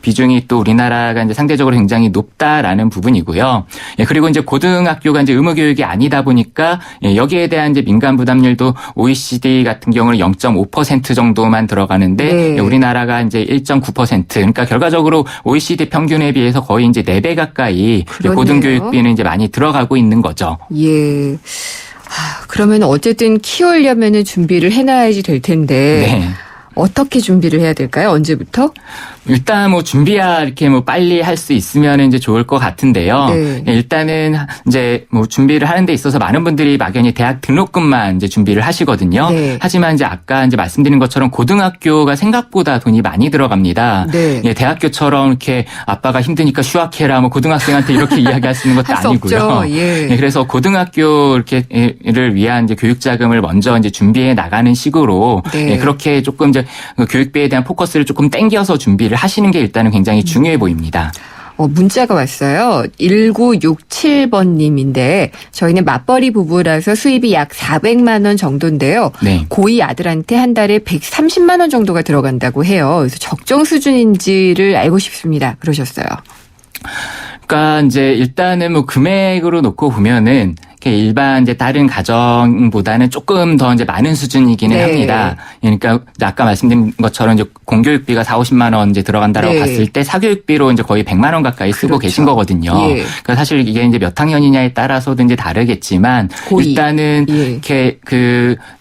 비중이 또 우리나라가 이제 상대적으로 굉장히 높다라는 부분이고요. 그리고 이제 고등학교가 이제 의무교육이 아니다 보니까 여기에 대한 이제 민간 부담률도 OECD 같은 경우는 0.5% 정도만 들어가는데 우리나라가 이제 1.9%. 그러니까 결과적으로 OECD 평균에 비해서 거의 이제 4배 가까이 고등교육비는 이제 많이 들어가고 있는 거죠.
예. 그러면 어쨌든 키우려면은 준비를 해놔야지 될 텐데. 어떻게 준비를 해야 될까요? 언제부터?
일단 뭐 준비야 이렇게 뭐 빨리 할 수 있으면 이제 좋을 것 같은데요. 일단은 이제 뭐 준비를 하는 데 있어서 많은 분들이 막연히 대학 등록금만 이제 준비를 하시거든요. 하지만 이제 아까 이제 말씀드린 것처럼 고등학교가 생각보다 돈이 많이 들어갑니다. 대학교처럼 이렇게 아빠가 힘드니까 휴학해라 뭐 고등학생한테 이렇게 이야기할 수 있는 것도 아니고요. 그래서 고등학교 이렇게를 위한 이제 교육 자금을 먼저 이제 준비해 나가는 식으로 그렇게 조금 이제 교육비에 대한 포커스를 조금 땡겨서 준비를 하시는 게 일단은 굉장히 중요해 보입니다.
문자가 왔어요. 1967번님인데 저희는 맞벌이 부부라서 수입이 약 400만 원 정도인데요. 고2 아들한테 한 달에 130만 원 정도가 들어간다고 해요. 그래서 적정 수준인지를 알고 싶습니다. 그러셨어요.
그러니까 이제 일단은 뭐 금액으로 놓고 보면은 일반 이제 다른 가정보다는 조금 더 이제 많은 수준이기는
네.
합니다. 그러니까 아까 말씀드린 것처럼 이제 공교육비가 40-50만 원 이제 들어간다라고
네.
봤을 때 사교육비로 이제 거의 100만 원 가까이 쓰고
그렇죠.
계신 거거든요.
예.
그러니까 사실 이게 이제 몇 학년이냐에 따라서도 이제 다르겠지만
고2.
일단은
예.
이렇게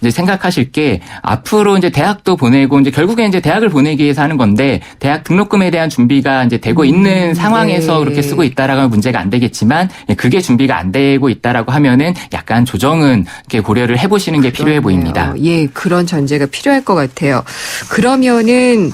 이제 생각하실 게 앞으로 이제 대학도 보내고 이제 결국에 이제 대학을 보내기 위해서 하는 건데 대학 등록금에 대한 준비가 이제 되고 있는 상황에서
네.
그렇게 쓰고 있다라고 하면 문제가 안 되겠지만 그게 준비가 안 되고 있다라고 하면은 약간 조정은 이렇게 고려를 해보시는 게 필요해 보입니다.
예, 그런 전제가 필요할 것 같아요. 그러면은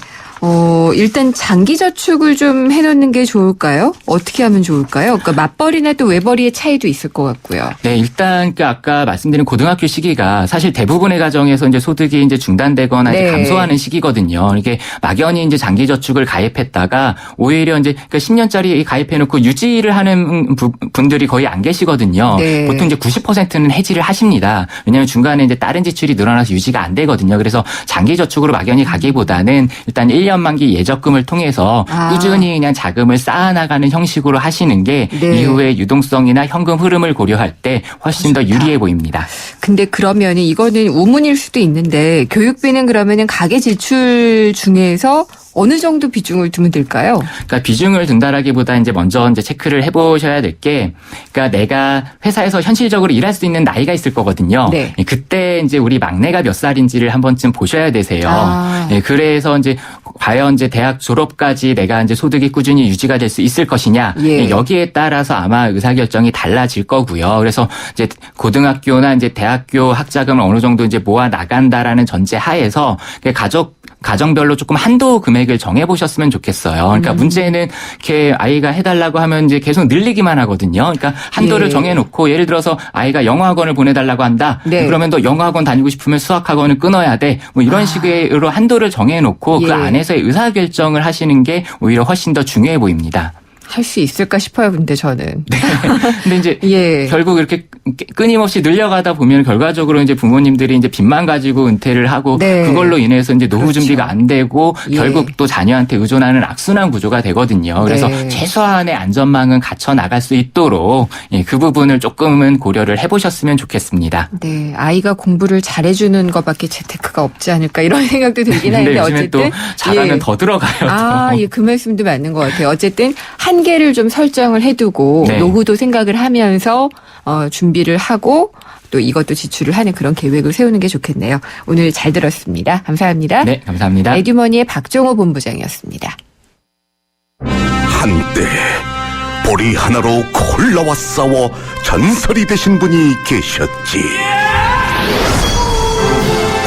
일단 장기 저축을 좀 해놓는 게 좋을까요? 어떻게 하면 좋을까요? 그러니까 맞벌이나 또 외벌이의 차이도 있을 것 같고요.
네, 일단 아까 말씀드린 고등학교 시기가 사실 대부분의 가정에서 이제 소득이 이제 중단되거나 이제
네.
감소하는 시기거든요. 이게 막연히 이제 장기 저축을 가입했다가 오히려 이제 그러니까 10년짜리 가입해놓고 유지를 하는 분들이 거의 안 계시거든요.
네.
보통 이제 90%는 해지를 하십니다. 왜냐하면 중간에 이제 다른 지출이 늘어나서 유지가 안 되거든요. 그래서 장기 저축으로 막연히 가기보다는 일단 1년 만기 예적금을 통해서 꾸준히 그냥 자금을 쌓아나가는 형식으로 하시는 게
네.
이후에 유동성이나 현금 흐름을 고려할 때 훨씬 더 유리해 보입니다.
근데 그러면은 이거는 우문일 수도 있는데 교육비는 그러면은 가계 지출 중에서 어느 정도 비중을 두면 될까요?
그러니까 비중을 둔다라기보다 이제 먼저 이제 체크를 해보셔야 될 게, 그러니까 내가 회사에서 현실적으로 일할 수 있는 나이가 있을 거거든요.
네.
그때 이제 우리 막내가 몇 살인지를 한 번쯤 보셔야 되세요. 예, 그래서 이제 과연 이제 대학 졸업까지 내가 이제 소득이 꾸준히 유지가 될 수 있을 것이냐,
예.
여기에 따라서 아마 의사결정이 달라질 거고요. 그래서 이제 고등학교나 이제 대학교 학자금을 어느 정도 이제 모아 나간다라는 전제 하에서 가정별로 조금 한도 금액을 정해보셨으면 좋겠어요. 그러니까 문제는 이렇게 아이가 해달라고 하면 이제 계속 늘리기만 하거든요. 그러니까 한도를
예.
정해놓고 예를 들어서 아이가 영어학원을 보내달라고 한다.
네.
그러면 너 영어학원 다니고 싶으면 수학학원을 끊어야 돼. 뭐 이런 식으로 한도를 정해놓고
예.
그 안에서의 의사결정을 하시는 게 오히려 훨씬 더 중요해 보입니다.
할 수 있을까 싶어요, 근데 저는.
근데 이제
예.
결국 이렇게 끊임없이 늘려가다 보면 결과적으로 이제 부모님들이 이제 빚만 가지고 은퇴를 하고
네.
그걸로 인해서 이제 노후
그렇죠.
준비가 안 되고
예.
결국 또 자녀한테 의존하는 악순환 구조가 되거든요. 그래서
네.
최소한의 안전망은 갖춰 나갈 수 있도록 그 부분을 조금은 고려를 해보셨으면 좋겠습니다.
네, 아이가 공부를 잘해주는 것밖에 재테크가 없지 않을까 이런 생각도 들긴
근데
하는데
요즘에
어쨌든
또 잘하면
예.
더 들어가요. 또.
예, 그 말씀도 맞는 것 같아요. 어쨌든 한계를 좀 설정을 해두고
네.
노후도 생각을 하면서 준비를 하고 또 이것도 지출을 하는 그런 계획을 세우는 게 좋겠네요. 오늘 잘 들었습니다. 감사합니다.
네, 감사합니다.
에듀머니의 박종호 본부장이었습니다.
한때 보리 하나로 콜라와 싸워 전설이 되신 분이 계셨지.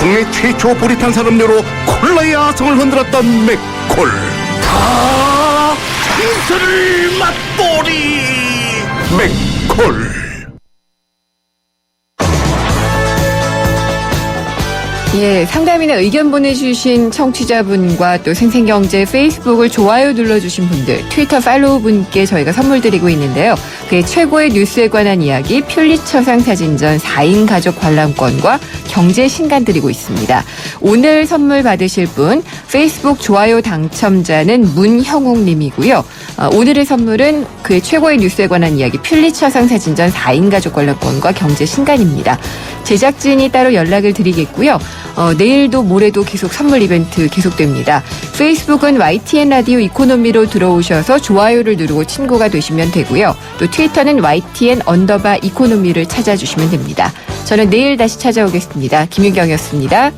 국내 최초 보리 탄산음료로 콜라의 아성을 흔들었던 맥콜. 다 전설을 맛보리 맥콜.
예, 상담이나 의견 보내주신 청취자분과 또 생생경제 페이스북을 좋아요 눌러주신 분들, 트위터 팔로우 분께 저희가 선물 드리고 있는데요. 그의 최고의 뉴스에 관한 이야기, 퓰리처상 사진전 4인 가족 관람권과 경제 신간 드리고 있습니다. 오늘 선물 받으실 분, 페이스북 좋아요 당첨자는 문형욱 님이고요. 오늘의 선물은 그의 최고의 뉴스에 관한 이야기, 퓰리처상 사진전 4인 가족 관람권과 경제 신간입니다. 제작진이 따로 연락을 드리겠고요. 내일도 모레도 계속 선물 이벤트 계속됩니다. 페이스북은 YTN 라디오 이코노미로 들어오셔서 좋아요를 누르고 친구가 되시면 되고요. 또 트위터는 YTN_이코노미를 찾아주시면 됩니다. 저는 내일 다시 찾아오겠습니다. 김윤경이었습니다.